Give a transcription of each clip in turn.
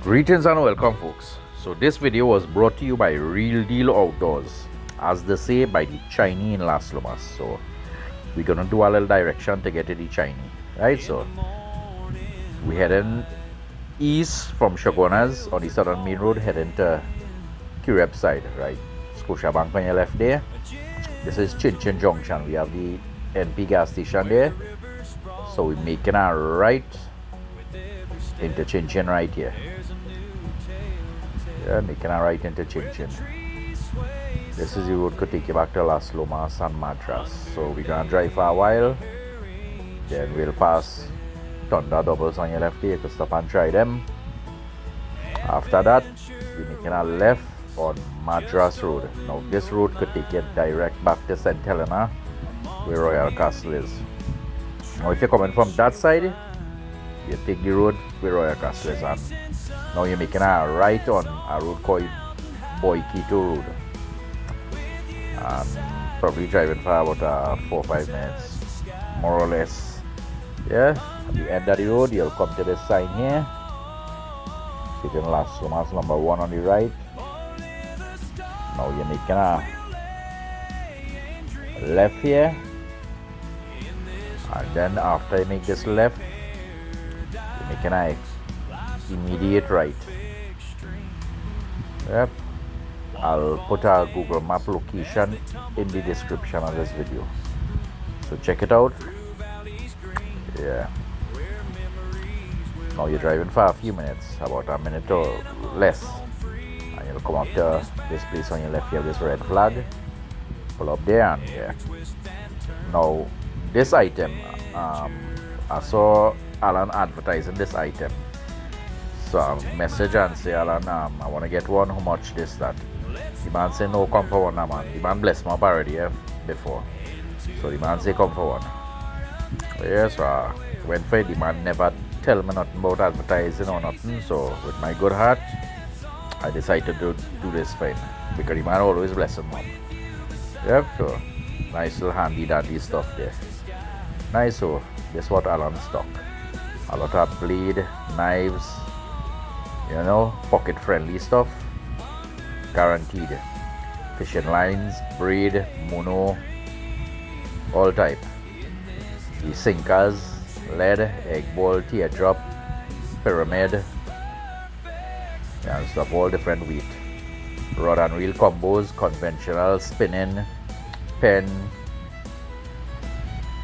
Greetings and welcome, folks. So this video was brought to you by Real Deal Outdoors, as they say, by the Chinese in Las Lomas. So we're gonna do a little direction to get to the Chinese, right? So we heading east from Shogunas on the Southern Main Road, heading to Kireb side, right? Scotiabank on your left there. This is Chin Chin Junction. We have the NP gas station there. So we're making a right into Chin Chin right here. Yeah, making a right into Chin Chin. This is the road could take you back to Las Lomas and Madras. So we're gonna drive for a while. Then we'll pass Thunder doubles on your left here. You can stop and try them. After that, we're making a left on Madras Road. Now this road could take you direct back to St. Helena, where Royal Castle is. Now if you're coming from that side, you take the road where Royal Castle is, and now you're making a right on a road called Boikito Road. Probably driving for about 4 or 5 minutes, more or less. Yeah, at the end of the road, you'll come to this sign here. Sitting Las Lomas number 1 on the right. Now you're making a left here, and then after you make this left, you're making a immediate right. Yep, I'll put a Google Map location in the description of this video, so check it out. Yeah, now you're driving for a few minutes, about a minute or less, and you'll come up to this place on your left. You have this red flag. Pull up there, and yeah. Now this item, I saw Alan advertising this item, so I message and say, Alan, I want to get one. How much this, that? The man say no, come for one, man. The man blessed me up already before, so the man say come for one. Yeah, so I went for it. The man never tell me nothing about advertising or nothing, so with my good heart, I decided to do this for him, because the man always bless him up. Yep, so nice little handy dandy stuff there. Nice. So guess what Alan stock? A lot of blade, knives, pocket friendly stuff, guaranteed. Fishing lines, braid, mono, all type. The sinkers, lead, egg ball, teardrop, pyramid, and stuff, all different weight. Rod and reel combos, conventional, spinning, pen,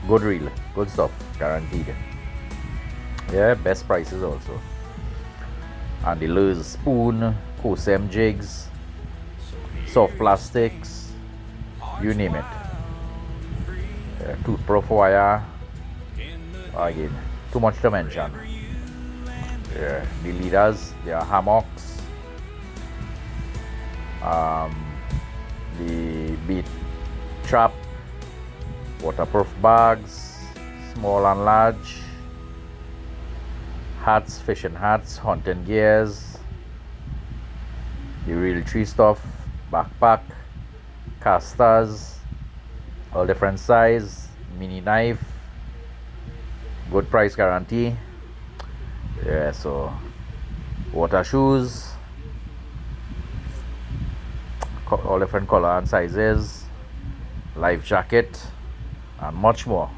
good reel, good stuff, guaranteed. Yeah, best prices also. And the lures, spoon, Kosem jigs, soft plastics, you name it. Toothbrush wire, again, too much to mention. Yeah, the leaders, there are hammocks, the bait trap, waterproof bags, small and large, hats, fishing hats, hunting gears, the real tree stuff, backpack, casters, all different size, mini knife, good price guarantee. Yeah, so water shoes, all different color and sizes, life jacket, and much more.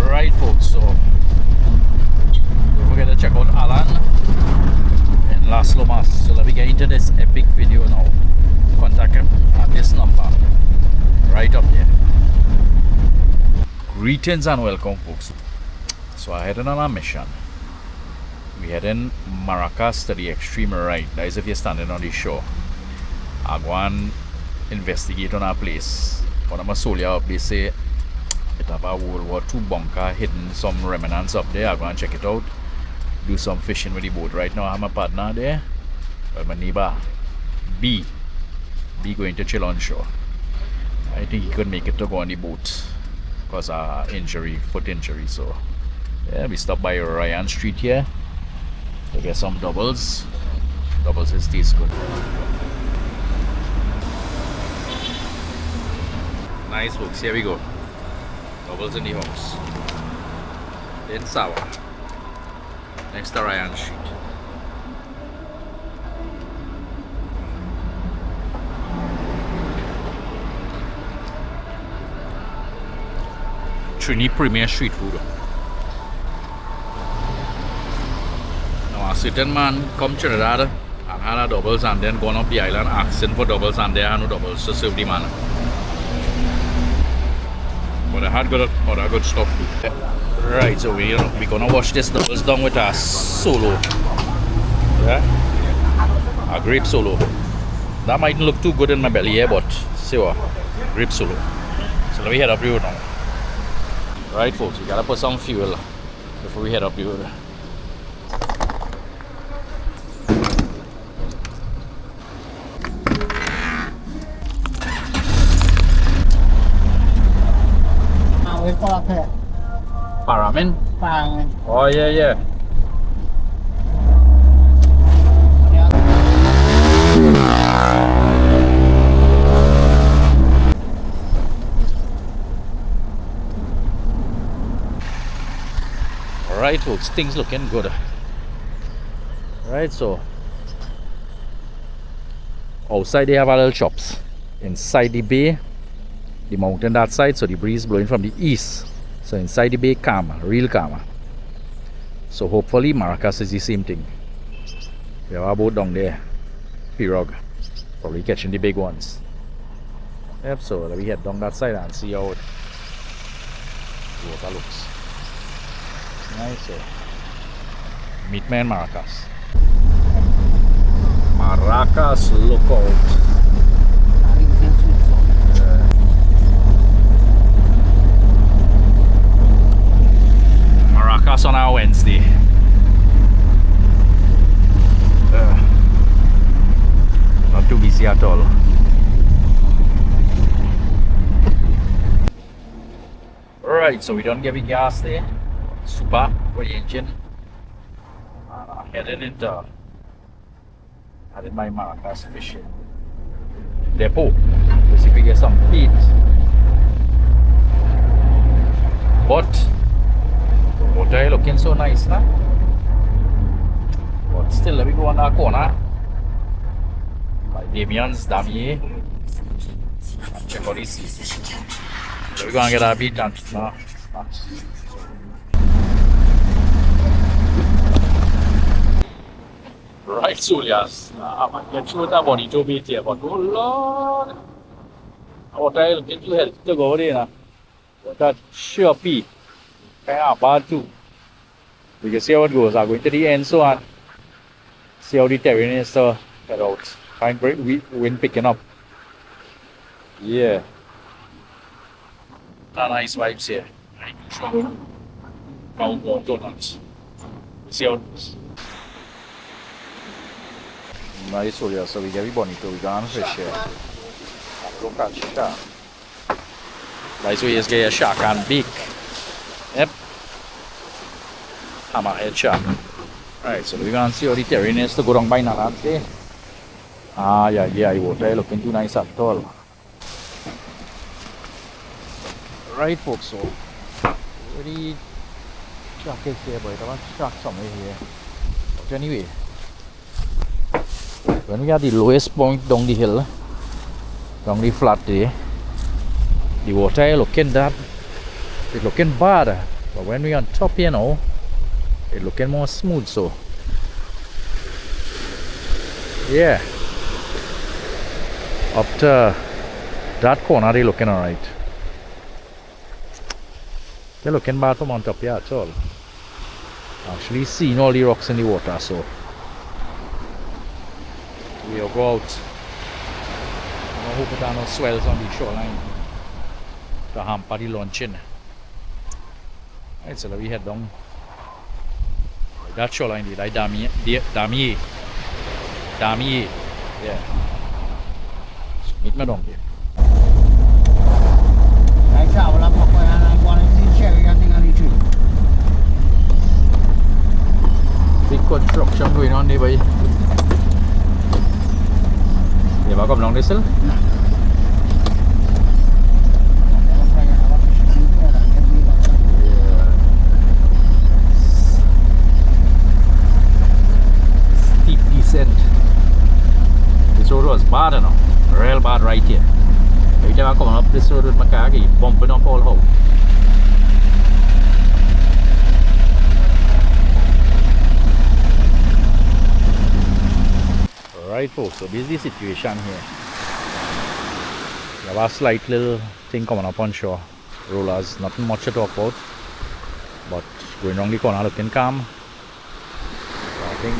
Right, folks, so don't forget to check out Alan in Las Lomas. So let me get into this epic video now. Contact him at this number right up there. Greetings and welcome, folks. So I headed on a mission. We heading Maracas to the extreme right. That is if you're standing on the shore. I go and investigate on a place. One of my soldiers up, they say it have a World War II bunker hidden, some remnants up there. I go and check it out, do some fishing with the boat. Right now I have my partner there, well, my neighbor B going to chill on shore. I think he could make it to go on the boat because of foot injury. So yeah, we stopped by Ryan Street here to get some doubles. Doubles is taste good. Nice, folks, here we go. Doubles in the house. In Sawa. Next to Ryan Street. Trini Premier Street Food. Now a certain man come to Trinidad and had a doubles and then gone up the island asking for doubles and there are no doubles to serve the man. But I had got other good stuff too. Right, so we're gonna wash this doubles down with a solo. Yeah? A grape solo. That mightn't look too good in my belly here, but see what? Grape solo. So let me head up the road now. Right folks, we gotta put some fuel before we head up the road. Paramin? Paramin. Oh yeah. Alright folks, things looking good. Right, so outside they have our little shops. Inside the bay, the mountain that side, so the breeze blowing from the east. So inside the bay, calm, real calm. So hopefully Maracas is the same thing. We have a boat down there, pirogue, probably catching the big ones. Yep, so let me head down that side and see how the water looks. Nice, so meet me in Maracas. Maracas lookout. Maracas on our Wednesday. Not too busy at all. Alright, so we don't get the gas there. Super for the engine. Headed into my Maracas fishing depot to see if we get some feed. But the water looking so nice now. But still, let me go on that corner by Damien's Damier and check out this sea. So we're gonna get our beat done now. Right, Julius. I might get through that bonito bit here, but oh Lord! Water looking too healthy to go there now. That sure pee. Kind of bad too. We can see how it goes. I'm going to the end so on. See how the terrain is to head out. Find great wind picking up. Yeah. Nice vibes here. Right, sure. Mount Donuts. See how it goes. Nice, so yeah, so we get bonito. We gonna fish here. Look at shark. Nice way is get a shark and beak. Yep. Hammerhead shark. Right, so we're gonna see how the terrain is to go down by Nanad there. Ah, yeah, the water looking too nice at all. Right, folks, so really shark is here, but I want shark somewhere here. But anyway, when we are at the lowest point down the hill, down the flat there, the water looking that, it's looking bad. But when we on top here now, it's looking more smooth, so yeah. Up to that corner they looking alright. They're looking bad from on top here at all. Actually seeing all the rocks in the water, so we'll go out. I hope there are no swells on the shoreline to hamper the launching. Right, so we head down that shoreline, the Damier. Yeah. So meet me down there. Big construction going on there, boy. You ever come down this hill? No. Steep descent. This road was bad enough. Real bad right here. Every time I come up this road with my car, I keep bumping up all how. Alright folks, so this is the situation here. We have a slight little thing coming up on shore. Rollers, nothing much to talk about. But going around the corner looking calm. So I think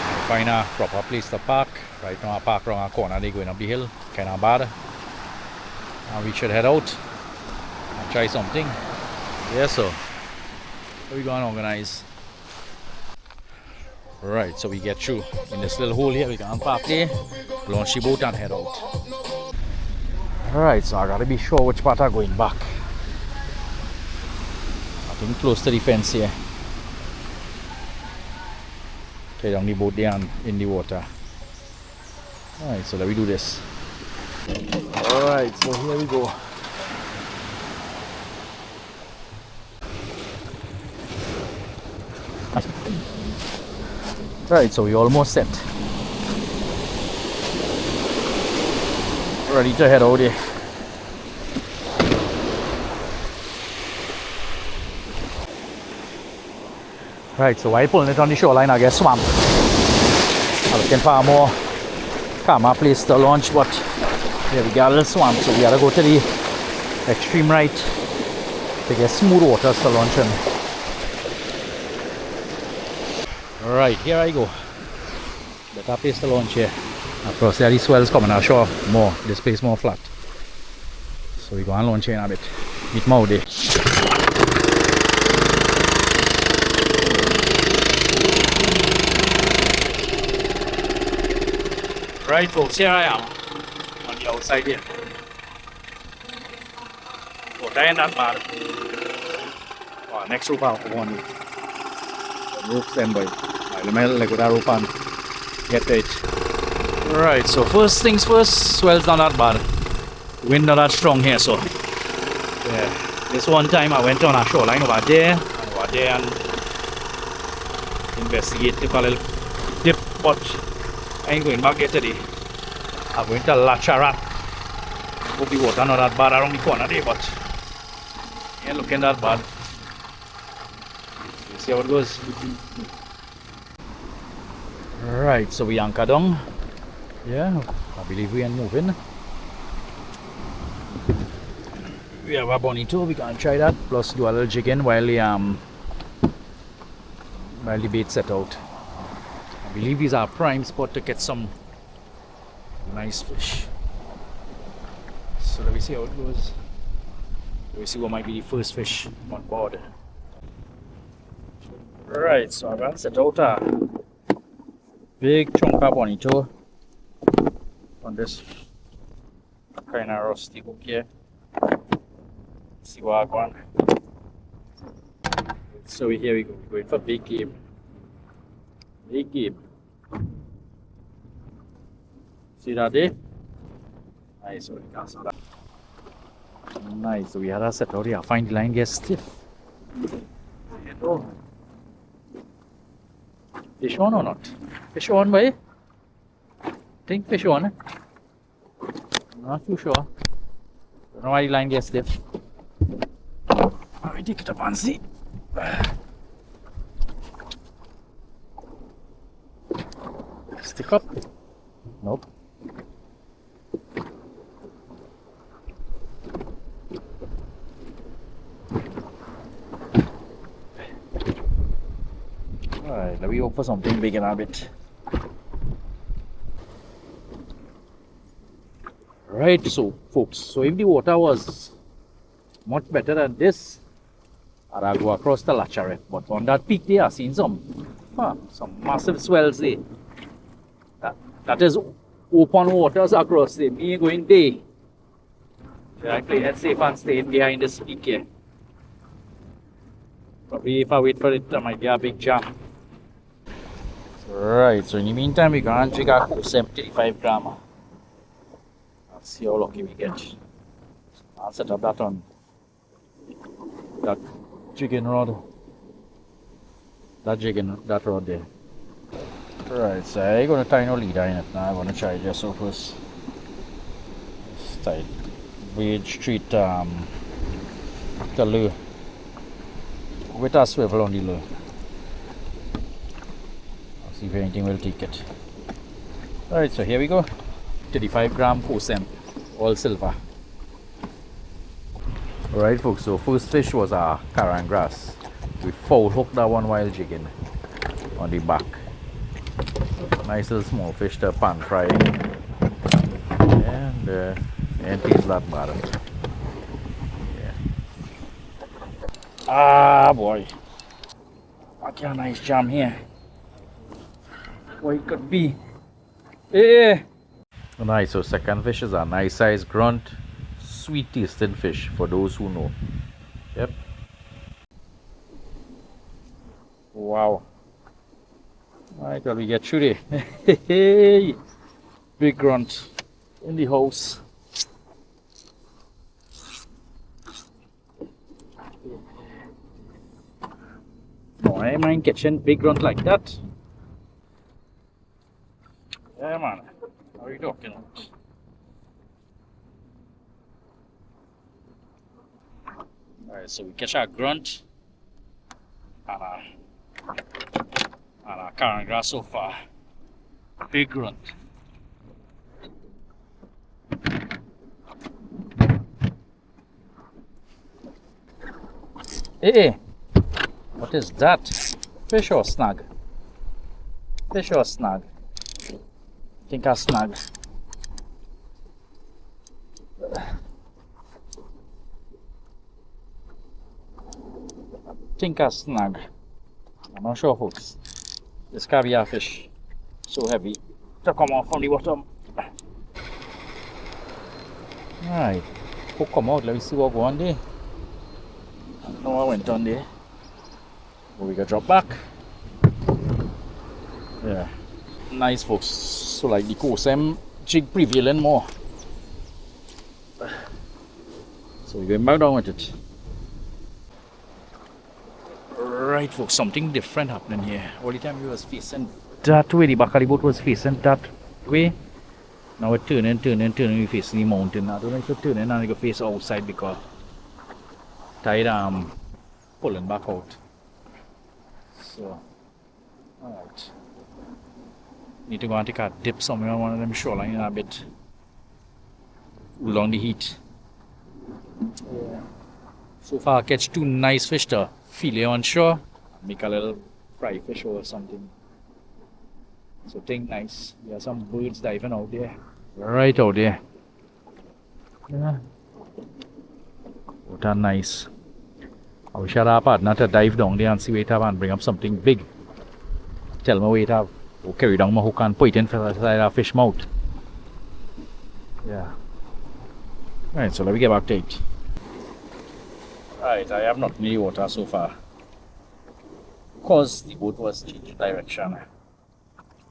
I'll find a proper place to park. Right now I park around a corner, they going up the hill, kinda bad. And we should head out and try something. Yeah, so how we gonna organize? Right, so we get through in this little hole here, we can park there, launch the boat and head out. Alright, so I gotta be sure which part are going back. I think close to the fence here. Okay, down the boat there and in the water. Alright, so let me do this. Alright, so here we go. Right, so we almost set. Ready to head out there. Right, so while pulling it on the shoreline, I get swamp. I'm looking for a more calmer place to launch, but yeah, we got a little swamp, so we gotta go to the extreme right to get smooth waters to launch in. Alright, here I go. Better place to launch here. Of course, there are these swells coming ashore more. This place more flat. So we go and launch here in a bit. Meet more there. Right folks, here I am on the outside here. Oh, that ain't that bad. Oh, next rope out for one. Rope stand by. Let me let go that rope and get to it. Right, so first things first, swell's not that bad. Wind not that strong here, so yeah. This one time I went on a shoreline over there and investigate, took a little dip, but I ain't going back there today. I'm going to Lacharat. Hope the water not that bad around the corner there, but ain't looking that bad. You see how it goes. Right, so we anchor down. Yeah, I believe we are moving. We have a bonito, we can try that. Plus do a little jigging while the bait set out. I believe these are prime spot to get some nice fish. So let me see how it goes. Let me see what might be the first fish on board. Right, so I'm gonna set out a big chunk of bonito on this kind of rusty hook here. Let's see what I want. So here we go, we're going for big game. Big game. See that there? Nice, so we can see that. Nice, so we had a set out here. Find the line gets stiff. There you go. Fish on or not? Fish on, boy? Think fish on. Not too sure. Don't know why the line gets stiff. Alright, take it up and see. Stick up? Nope. Alright, let me hope for something big in a bit. Right, so folks, so if the water was much better than this, I'd go across the Lacharet. But on that peak there, I've seen some massive swells there. That is open waters across there. Me going there. So I play it safe and stay behind this peak here. Probably if I wait for it, there might be a big jam. Right, so in the meantime, we're going to jig our 75 gram. Let's see how lucky we get. I'll set up that on that jigging rod. That rod there. Right, so I'm going to tie no leader in it now. I'm going to try this out first. It's tight. Wage treat the lure with a swivel on the lure. I'll see if anything will take it. Alright, so here we go. 35-gram Kosem, all silver. Alright folks, so first fish was a Karan grass. We foul hooked that one while jigging on the back. Nice little small fish to pan fry. And ain't taste that bad. Yeah. Ah boy. I got a nice jam here. What it could be. Yeah. Alright, so second fish is a nice size grunt, sweet tasting fish for those who know. Yep. Wow. Alright, well we get through there. Hey, big grunt in the house. No, I ain't mind catching big grunt like that. Yeah man, how are you talking about? Alright, so we catch our grunt and a Karan grass so far. Big grunt. Hey, what is that? Fish or snag? Fish or snag? I think I snag. Think I snag. I'm not sure folks. This caviar fish so heavy to come off from the bottom. Alright, hook come out, let me see what go on there. I don't know what went on there. But we can drop back. Yeah. Nice folks. So like the Kosem jig prevailing more. So we're going back down with it. Right folks, something different happening here. All the time we was facing that way, the back of the boat was facing that way. Now we're turning, we're facing the mountain. I don't know if we're turning and we go face outside because tide pulling back out. So, alright. Need to go and take a dip somewhere on one of them shoreline a bit. Cool down the heat. Yeah. So far I catch two nice fish to fillet on shore. Make a little fry fish or something. So think nice. There are some birds diving out there. Right out there. Yeah. What a nice. I wish I had a partner to dive down there and see what it have and bring up something big. Tell me what it have. Or carry down my hook and put it in for the fish mouth. Yeah. Alright, so let me get back to it. Alright, I have not in the water so far. Because the boat was changing direction.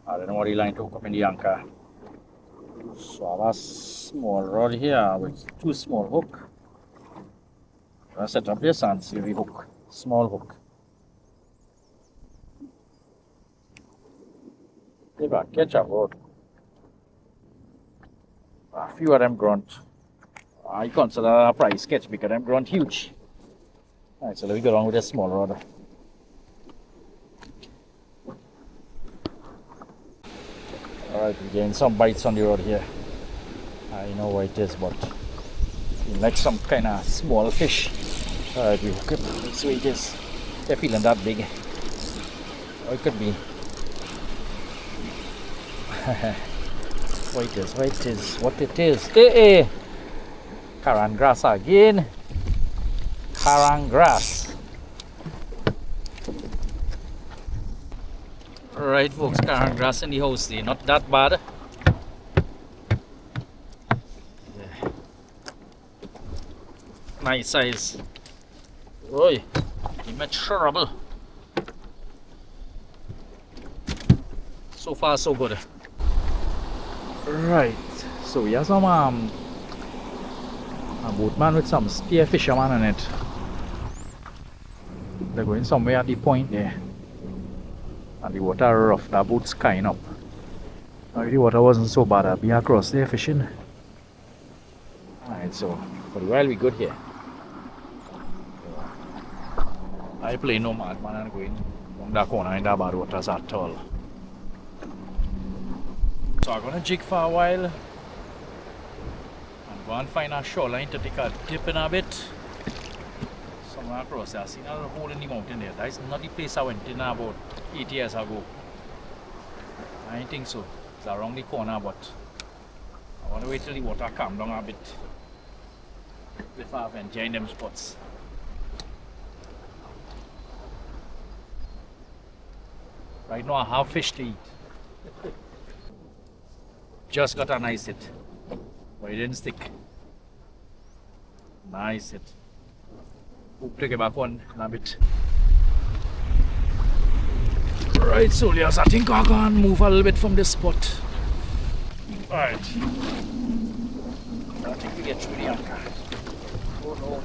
I don't know what the line to hook up in the anchor. So I have a small rod here with two small hook. I set up this and see the hook. Small hook. If I catch a rod. A few of them grunt. I consider a price catch because them grunt huge. Alright, so let me go along with a small rod. Alright, we're getting some bites on the rod here. I know what it is, but like some kind of small fish. Alright, we hook it. Let's see what it is. They're feeling that big. Or it could be. What it is. Hey. Karan grass again. Karan grass. Right folks, Karan grass in the house there. Not that bad. Yeah. Nice size. Oi, give me trouble. So far so good. Right, so we have some a boatman with some spear fisherman on it. They're going somewhere at the point there. And the water rough, that boat's kind up. Now the water wasn't so bad, I'll be across there fishing. Alright, so for a while we good here. I play no madman and going from that corner in that bad waters at all. So I'm gonna jig for a while and go and find a shoreline to take a dip in a bit. Somewhere across there. I seen a hole in the mountain there. That's not the place I went in about 8 years ago. I don't think so. It's around the corner, but I want to wait till the water calm down a bit before I venture in them spots. Right now I have fish to eat. Just got a nice hit, but it didn't stick. Nice hit. Hope to get back on in a bit. Right, so yes, I think I can move a little bit from this spot. Alright. I think we get through the anchor. Oh no.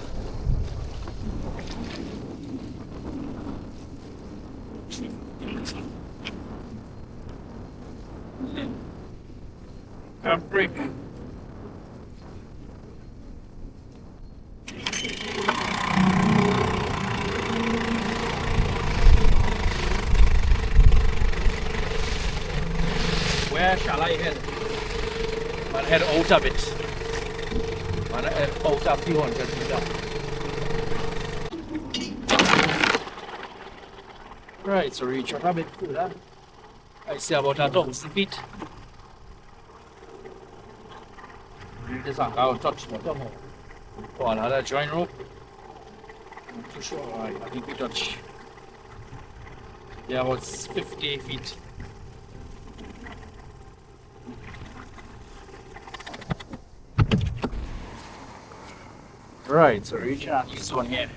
Can't break. Where shall I head? I'll head out a bit. I'll head out a few hundred meters. Right, so reach out a bit further. I see about 1,000 feet. This anchor will touch bottom. Oh, another joint rope. Not too sure. Right, I think we touch. Yeah, about 50 feet. Right, so reaching out this one here.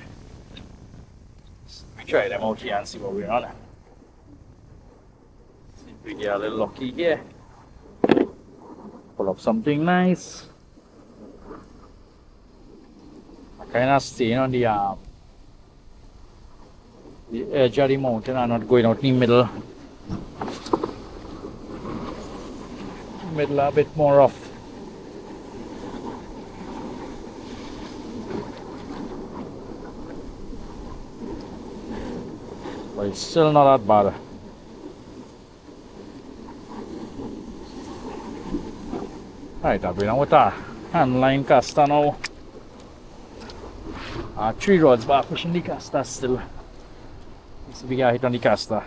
We try them out here and see what we're on. See if we get a little lucky here. Pull up something nice. I kind of staying on the edge of the mountain. I'm not going out in the middle. Middle a bit more rough. But it's still not that bad. Right, I've been on with a handline caster now. 3 rods, but fishing the caster still. Let's see if we get hit on the caster.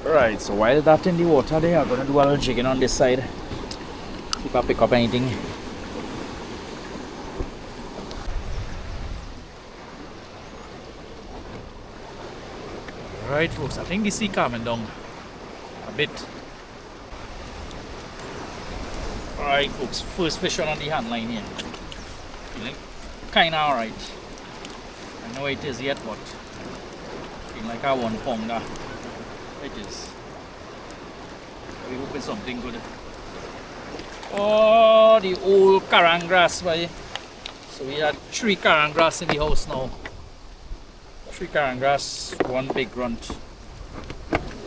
Right, so while that's in the water there, I'm gonna do a little jigging on this side. See if I pick up anything. Right folks, I think the sea calming down a bit. Alright folks, first fish on the hand line here. Feeling kinda alright. I know it is yet, but feeling like a 1 pounder. It is. We hope it's something good. Oh, the old karang grass, boy. So we had 3 karang grass in the house now. 3 karang grass, 1 big grunt.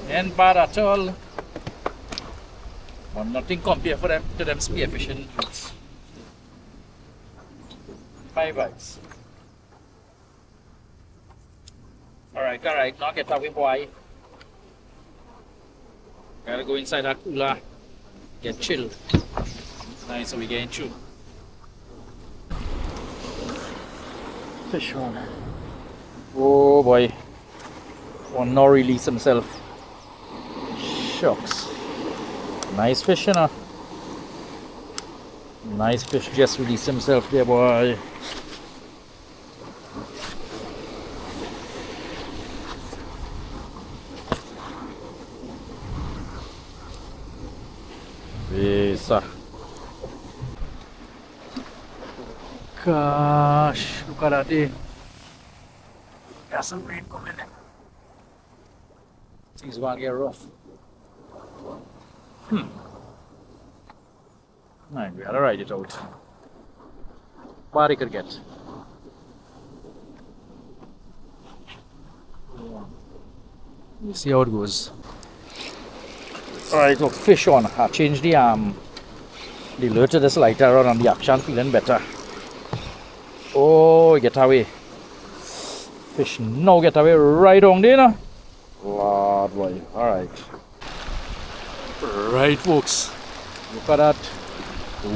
Ain't bad at all. But nothing compared for them to them spearfishing routes. 5 bites. Alright, now get away, boy. Gotta go inside that cooler, get chilled. Nice, so we getting through. Fish on. Oh boy. One not release himself. Shucks. Nice fish, you know. Nice fish just released himself there, boy. Yes, sir. Gosh, look at that day. There's some rain coming. Things gonna get rough. Right, we gotta ride it out. What he could get. We'll see how it goes. Alright, look, fish on. I changed the lure to this lighter rod and the action feeling better. Oh, get away. Fish now get away right on there now. Lord boy. Alright. Right, folks. Look at that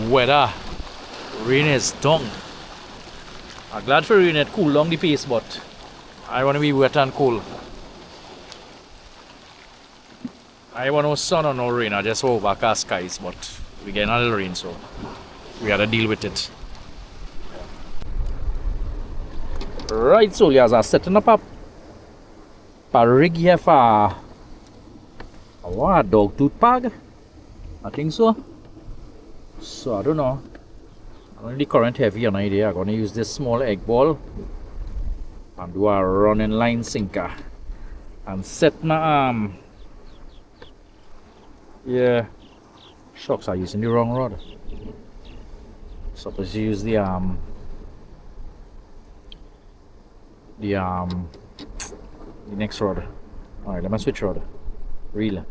weather. Rain is done. I'm glad for rain it cool down the pace, but I want to be wet and cool. I want no sun or no rain. I just want overcast skies, but we get a little rain, so we had to deal with it. Right, so guys, I'm setting up a rig here for a dog tooth pag. I think so. So I don't know. I don't need the current heavy on idea. I'm gonna use this small egg ball and do a running line sinker and set my yeah. Shucks, I'm using the wrong rod. Supposed to use the next rod. Alright, let me switch rod. Reel.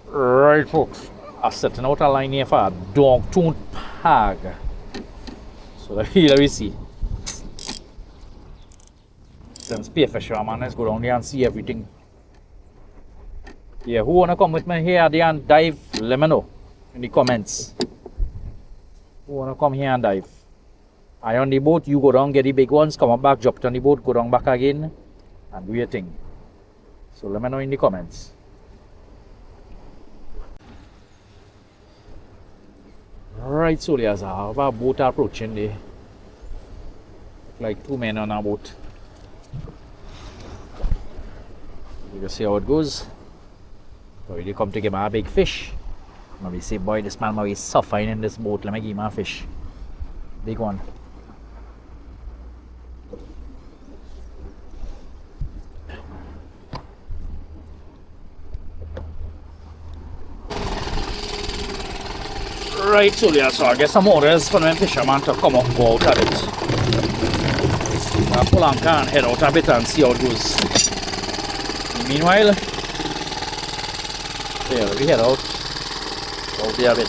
Right, folks. I'm setting out a line here for a dog tooth pag. So let me see. Since spearfisher, man, let's go down there and see everything. Yeah, who wanna come with me here there and dive? Let me know in the comments. Who wanna come here and dive? I on the boat, you go down, get the big ones, come up back, drop it on the boat, go down back again, and do your thing. So let me know in the comments. Right, so there's a boat approaching there. Like 2 men on a boat. You can see how it goes. So they come to get my big fish. Maybe say, boy, this man might be suffering in this boat. Let me give him a fish. Big one. Right, so yeah, so I guess some orders for the fisherman to come up and go out at it. I'll pull anchor and head out a bit and see how it goes. Meanwhile, yeah, we head out there a bit.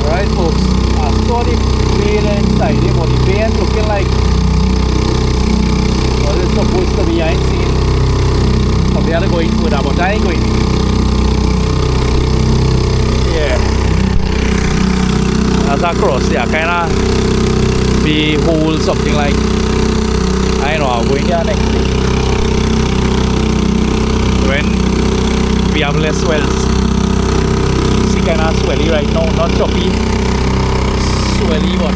Alright, folks, I saw the whale inside here, but the bay ain't looking like what it's supposed to be. I ain't seen. Probably had to go in further, but I ain't going. Yeah, as I cross, yeah, kinda be hole something like. I know I'm going there next week when we have less wells. See, kinda swelly right now, not choppy, swelly, but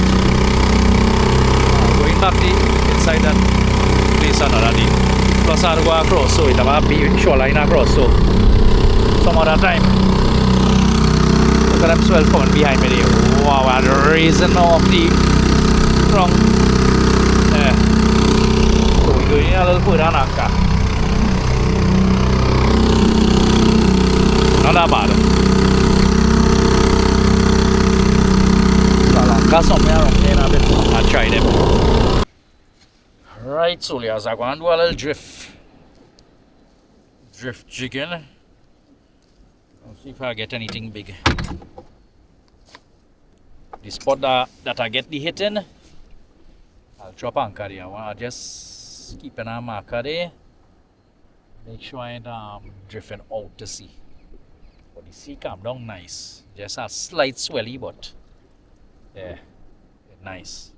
going back the inside that place another day. Plus I have to go across, so it have a big shoreline across, so some other time. Look at them swell coming behind me there. Wow, I'm raising off the wrong. Yeah. So we're going a little further on anchor. Not that bad. So I'll anchor somewhere around there in a bit. I'll try them. Right, so I'm going to do a little drift jigging. Let's see if I get anything big. The spot that I get the hit in, I'll drop anchor there. I'll just keep an marker there. Make sure I ain't drifting out to sea. But the sea calm down nice. Just a slight swelly, but yeah, nice.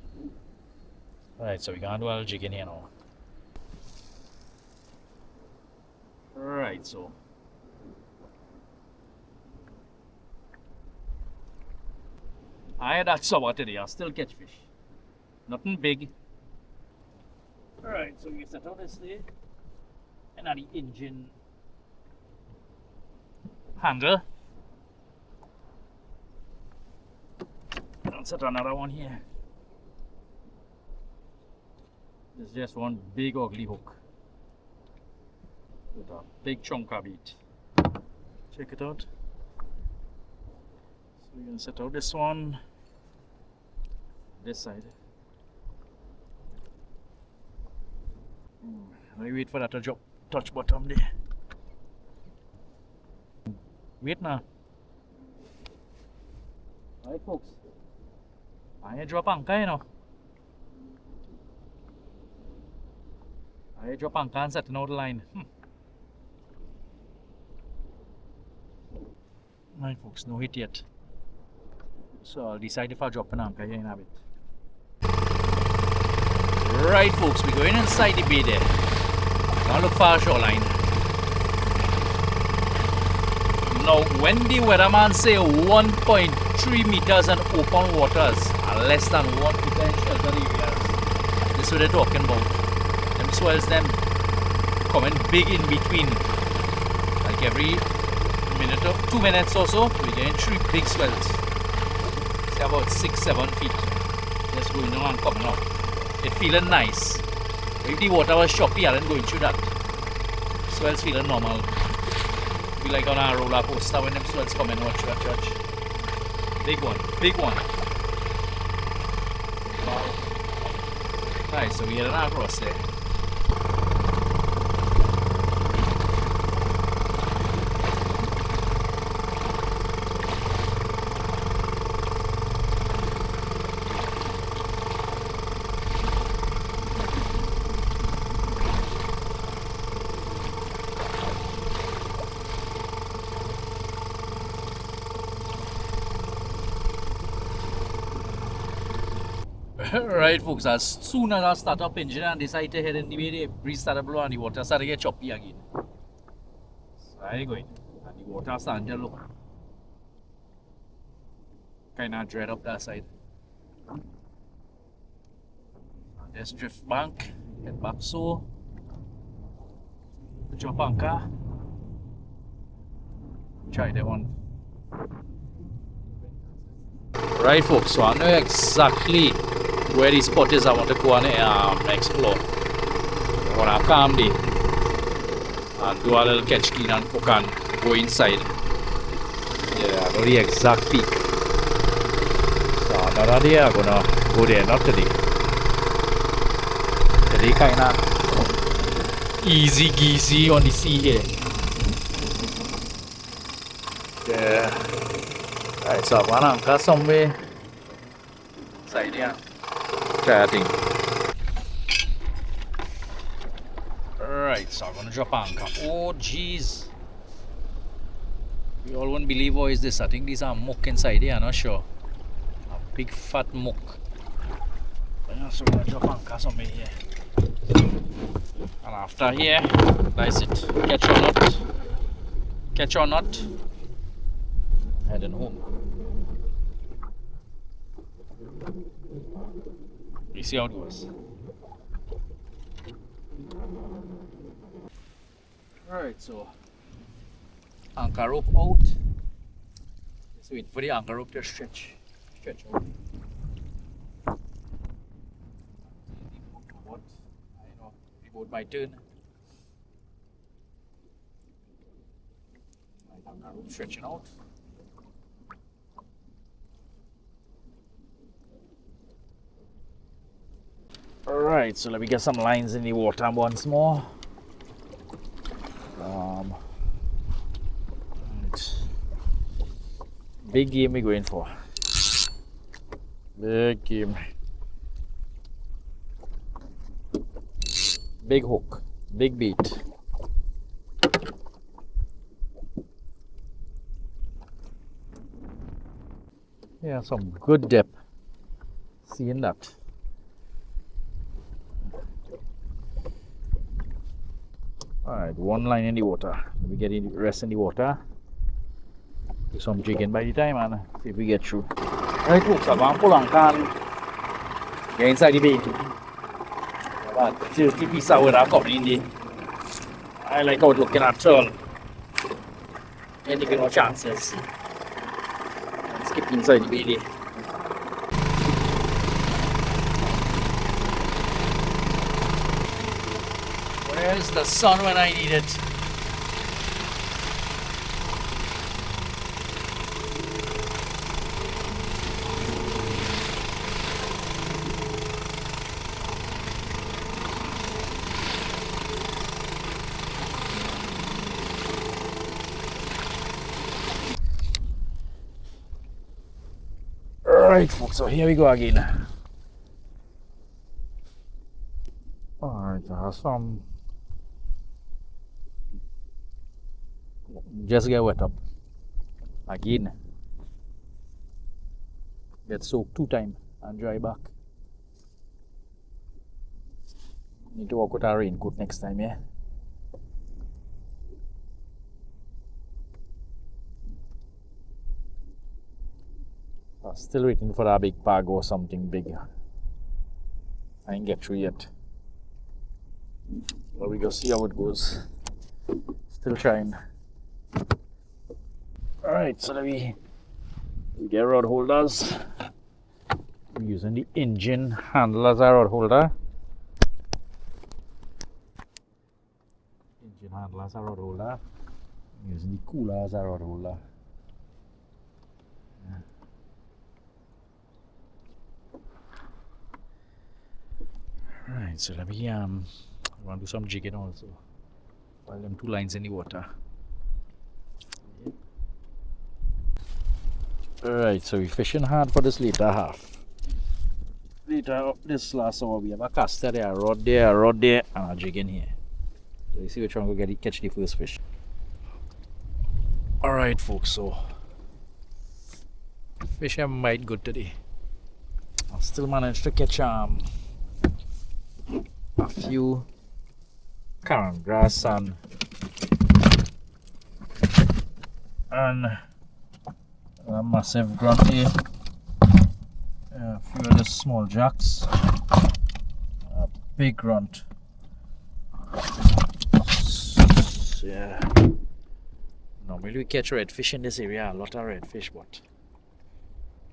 Alright, so we're gonna do a little jigging here now. Alright, so I had that summer today, I still catch fish. Nothing big. Alright, so we set out this day. And now the engine handle. I'll set another one here. There's just one big ugly hook with a big chunk of it. Check it out. So we're gonna set out this one. This side. Let me wait for that to drop, touch bottom there. Wait now. Alright, folks. I drop anchor, you know. I drop anchor and setting out the line. Right, folks, no hit yet. So I'll decide if I drop an anchor here in a bit. Right, folks, we're going inside the bay there. Now look for our shoreline. Now, when the weatherman say 1.3 meters and open waters are less than 1 meter in sheltered areas, this is what they're talking about. Them swells, them coming big in between. Like every minute or 2 minutes or so, we're getting 3 big swells. Say about 6-7 feet. Just going on and coming up. It's feeling nice. If the water was choppy, I didn't go into that. Swells feeling normal. Be like on a roller coaster when them swells come in. Watch. Big one. Wow. Right, so we're heading across there. Right, folks, as soon as I start up engine and decide to head in the way, the breeze started blowing and the water started to get choppy again. So I go in and the water started to look kind of dread up that side. And just drift bank, head back so, drop anchor, try that one. Right, folks, so I know exactly where the spot is I want to go and explore. I want to calm day and do a little catch clean and cook and go inside. Yeah, I know the exact peak. So another day I'm gonna go there, not today. Today kinda easy geezy on the sea here. Yeah. Right, so I want to anchor somewhere inside here. Try a thing. Right, so I'm gonna drop anchor. Oh jeez. You all won't believe what is this. I think these are muck inside here, I'm not sure. A big fat muck. Yeah, so I'm gonna drop anchor somewhere here. And after here, that's it. Catch or not. Heading home. You see how it goes. Alright, so anchor rope out. Just wait for the anchor rope to stretch out. The boat might turn. Anchor rope stretching out. Alright, so let me get some lines in the water once more. Big game we're going for. Big game. Big hook. Big bait. Yeah, some good depth. Seeing that. Alright, one line in the water. Let me get the rest in the water. Do some jigging by the time and see if we get through. Alright folks, I'm going to pull anchor and get inside the bay. About 30 pieces of water coming in there. I like out looking at all. Ain't taking no chances. Let's skip inside the bay there. Where's the sun when I need it? Alright folks, so here we go again. Alright, I have some just get wet up again. Get soaked 2 times and dry back. Need to walk with a raincoat next time, yeah? I'm still waiting for that big bag or something big. I ain't get through yet. But we go see how it goes. Still trying. Alright, so we get rod holders. We're using the engine handle as a rod holder. Engine handle as a rod holder. I'm using the cooler as a rod holder. Right, so let me I want to do some jigging also while them 2 lines in the water. Alright, so we're fishing hard for this later half. Later this last hour we have a caster there, a rod there, and a jig in here. So you see which one will catch the first fish. Alright folks, so fish are might good today. I still managed to catch a few currant grass and a massive grunt here, a few of the small jacks, a big grunt. Yeah, normally we catch redfish in this area, a lot of redfish, but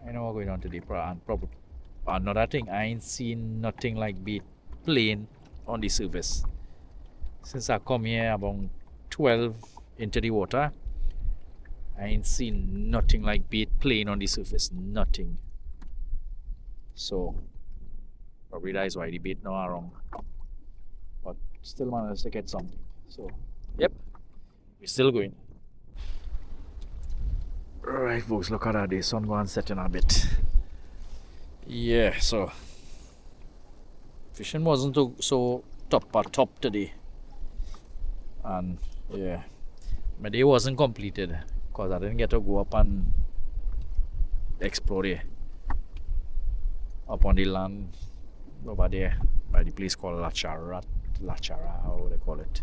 I know we're going on today. And probably another thing, I ain't seen nothing like bait plain on the surface since I come here about 12 into the water. I ain't seen nothing like bait plain on the surface, nothing. So probably that is why the bait now are wrong, but still managed to get something. So yep, we're still going. Alright folks, look at that, the sun going setting a bit. Yeah, so fishing wasn't so top today, and yeah, my day wasn't completed because I didn't get to go up and explore there, up on the land over there by the place called Lachara, how they call it.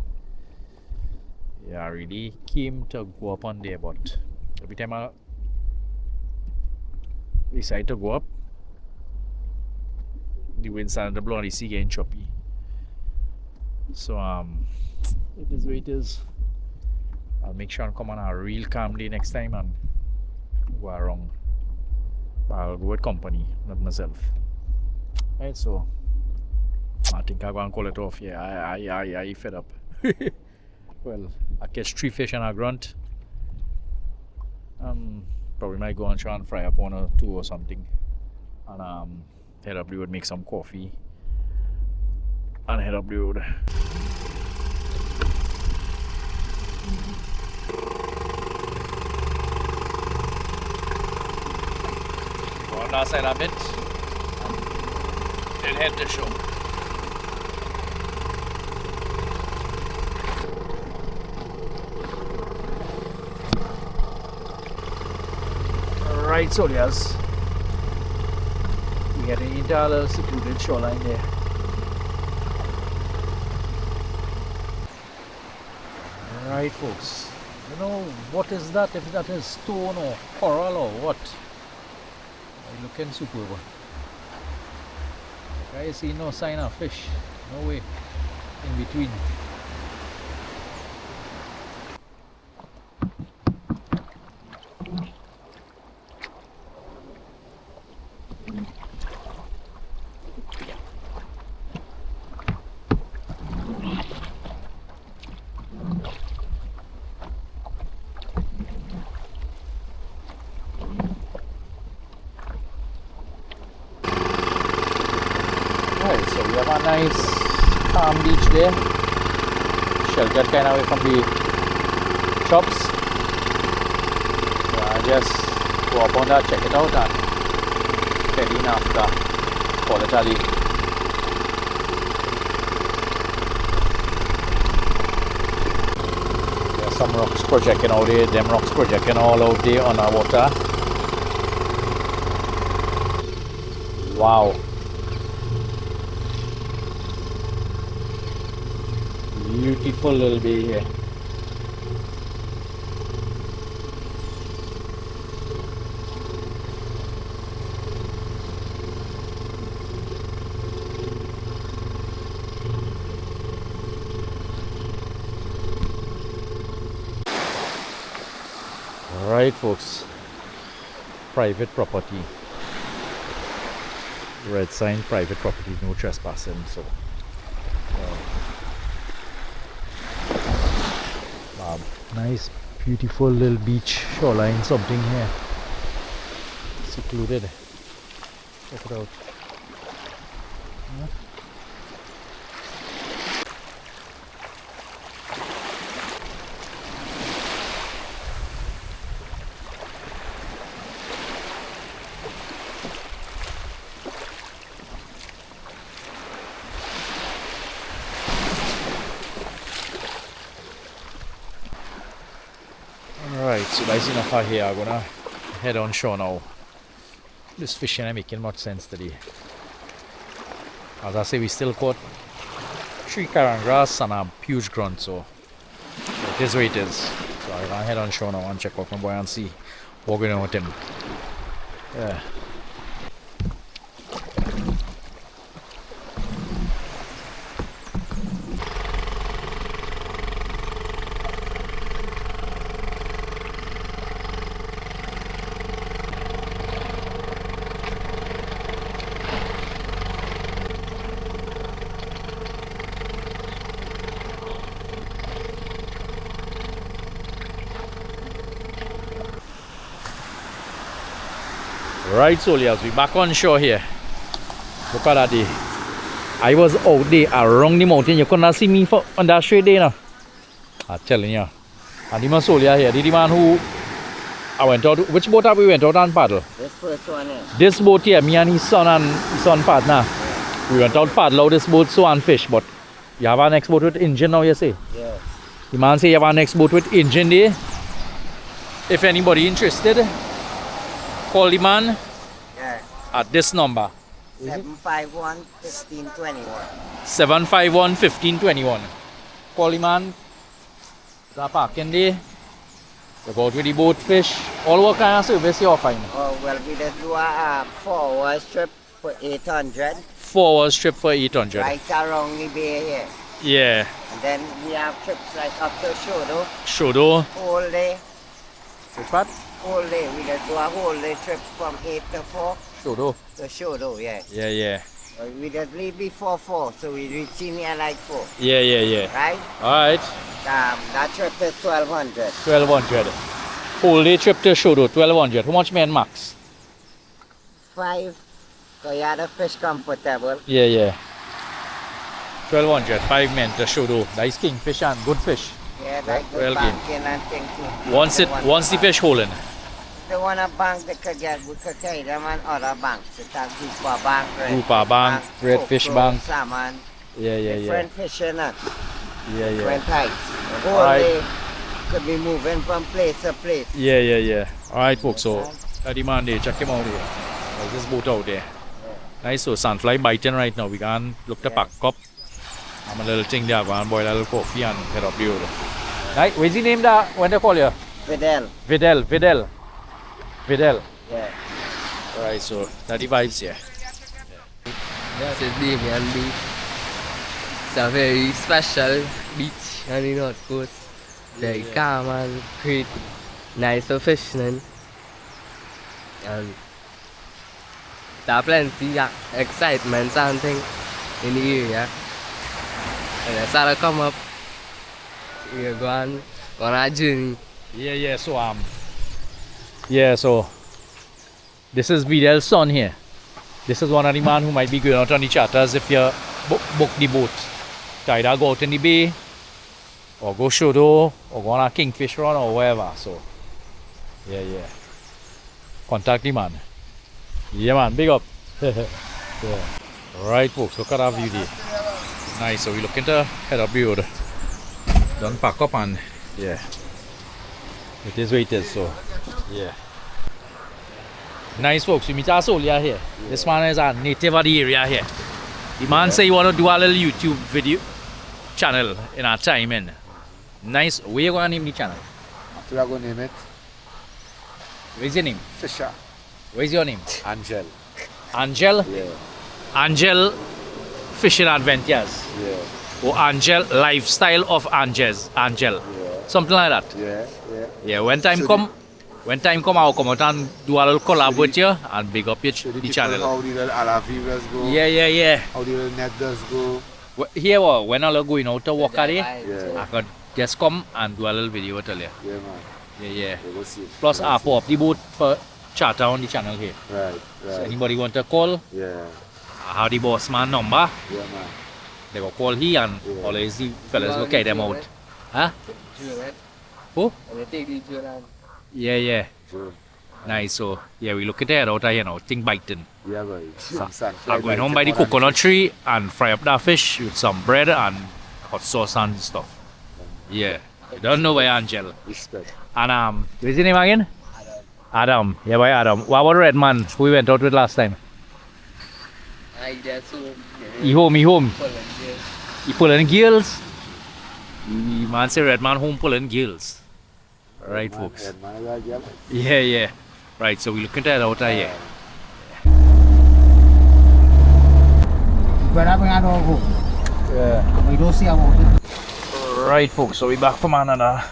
Yeah, I really came to go up on there, but every time I decide to go up, the wind started to blow and the sea getting choppy. So it is what it is. I'll make sure and come on a real calm day next time and go around. I'll go with company, not myself. Right, so I think I'll go and call it off. Yeah, I fed up. Well, I catch 3 fish and a grunt. Probably might go and try and fry up 1 or 2 or something. And head up the road, make some coffee, and head up the road. Go on that side a bit, and then head to shore. Right, so yes, we had an entire secluded shoreline there. Right folks, you know what is that, if that is stone or coral or what? It's looking superb. I see no sign of fish, no way in between. Alright, so we have a nice calm beach there, sheltered kind of away from the shops. So I just go up on that, check it out, and head in after, call it a day. Some rocks projecting out there, them rocks projecting all out there on our water. Wow. Beautiful little bay here. Alright folks, private property, red sign, private property, no trespassing. So nice beautiful little beach shoreline, something here, secluded. Check it out. Alright, so that's enough out here. I'm gonna head on shore now. This fishing ain't making much sense today. As I say, we still caught 3 current grass and a huge grunt, so it is what it is. So I'm gonna head on shore now and check out my boy and see what we're going on with him. Yeah. Right, soldiers, we back on shore here. Look at that day. I was out there around the mountain. You couldn't see me on that straight day now. I'm telling you. And the man soldier here, the man who I went out. Which boat have we went out and paddle? This first one here. This boat here, me and his son partner. We went out paddle out this boat so and fish, but you have our next boat with engine now, you say? Yeah. The man say you have our next boat with engine there. If anybody interested, call the man Yeah. at this number. 751-1521. 751-1521. Call the man. The parking there. You go out with the boat fish. All what kind of service you offering? Oh, well, we just do a 4-hour trip for 800. 4 hours trip for 800. Right around the bay here. Yeah. And then we have trips like up to Shodo. Shodo. Whole day. Which part? Whole day. We just do a whole day trip from 8 to 4 Shodo. to Shodo, yeah. Yeah, yeah. We just leave before 4, so we reach in here like 4. Yeah, yeah, yeah. Right? Alright. That trip is 1200. 1200. Whole day trip to Shodo, 1200. How much man max? 5. So you have the fish comfortable. Yeah, yeah. 1200, 5 men to Shodo. Nice kingfish and good fish. Yeah, like Well the banking and things too. Once the fish holding. They want a bank they could get, we could carry them on other banks. It has Grouper Bank, Grouper Bank, Redfish Cocoa, Bank. Salmon, Yeah, yeah, yeah. different fish in it, Yeah, yeah. different heights. The whole Alright. day could be moving from place to place. Yeah, yeah, yeah. Alright, folks. So, that man there, check him out there. There's this boat out there. Nice. So, Sandfly biting right now. We can look to pack up. I'm a little thing there. Go and boil a little coffee and head up the road. Right, what's the name that when they call you? Fidel. Videl. Yeah. Alright, so that the vibes here. This is Damian Beach. It's a very special beach on the north coast. Very calm and great. Nice for fishing. And there are plenty of excitement and things in the area. And I started to come up. We're going on a journey. Yeah, so this is Videl's son here. This is one of the man who might be going out on the charters if you book the boat. To either go out in the bay or go Shodo or go on a kingfish run or wherever. So yeah. Contact the man. Yeah man, big up. Yeah. Right folks, look at that view there. Nice, so we're looking to head up the road. Done pack up and yeah. It is what it is, so yeah. Nice folks, we meet our Solia here. This man is a native of the area here. The man say he want to do a little YouTube video channel in our time in. Nice. Where you gonna name the channel? I feel I'm gonna name it What's your name? Fisher What's your name? Angel. Angel? Yeah, Angel Fishing Adventures. yeah, Or Angel Lifestyle of Angels. Angel. yeah, Something like that. yeah, yeah. Yeah, when time So come, I'll come out and do a little collab with you and big up your So the the people, channel. how the little Alaviras go, Yeah. how the little net does go. Here, when I'm going out to walk at it, Yeah, I could just come and do a little video with you. yeah, man. Yeah. We go see. Plus, We I go put up the boat for charter on the channel here. see. Right, So right. anybody want to call, Yeah, I have the boss man number. yeah, man. They go call he and Yeah. always the fellas go carry them out. Huh? Who? And they take the Jordan. Yeah. True. Nice. So yeah, we look at that out here now. Think biting. Yeah, boy. I'm going home by the coconut tree and fry up that fish with some bread and hot sauce and stuff. Yeah. You don't know why Angel. Respect. And what's your name again? Adam. Yeah, by Adam. What about Red Man who we went out with last time? I that's so. He home. Volunteer. He pulling gills. The man say Red Man home pulling gills. Right, Man, folks. head man, like, yeah, man. Yeah. Right, so we looking at that out here. Where am I going to go? Yeah. We don't see about it. Right, folks, so we back from another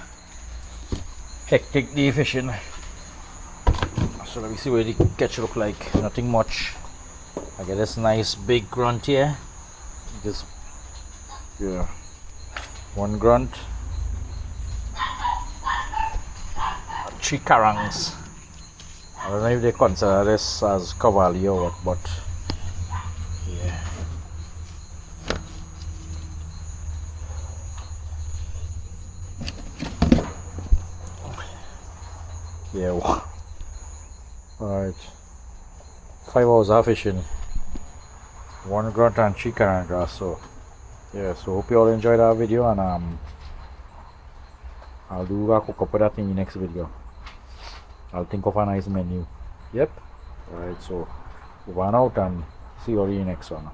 hectic day fishing. So let me see what the catch look like. Nothing much. I get this nice big grunt here. Just one grunt. 3 karangs. I don't know if they consider this as cavali or what, but yeah. Yeah. Alright. 5 hours of fishing. 1 grunt and 3 carang grass. So yeah, so hope you all enjoyed our video, and I'll do a cook up with that in the next video. I'll think of a nice menu. Yep. Alright, so over and out, and see you all in the next one.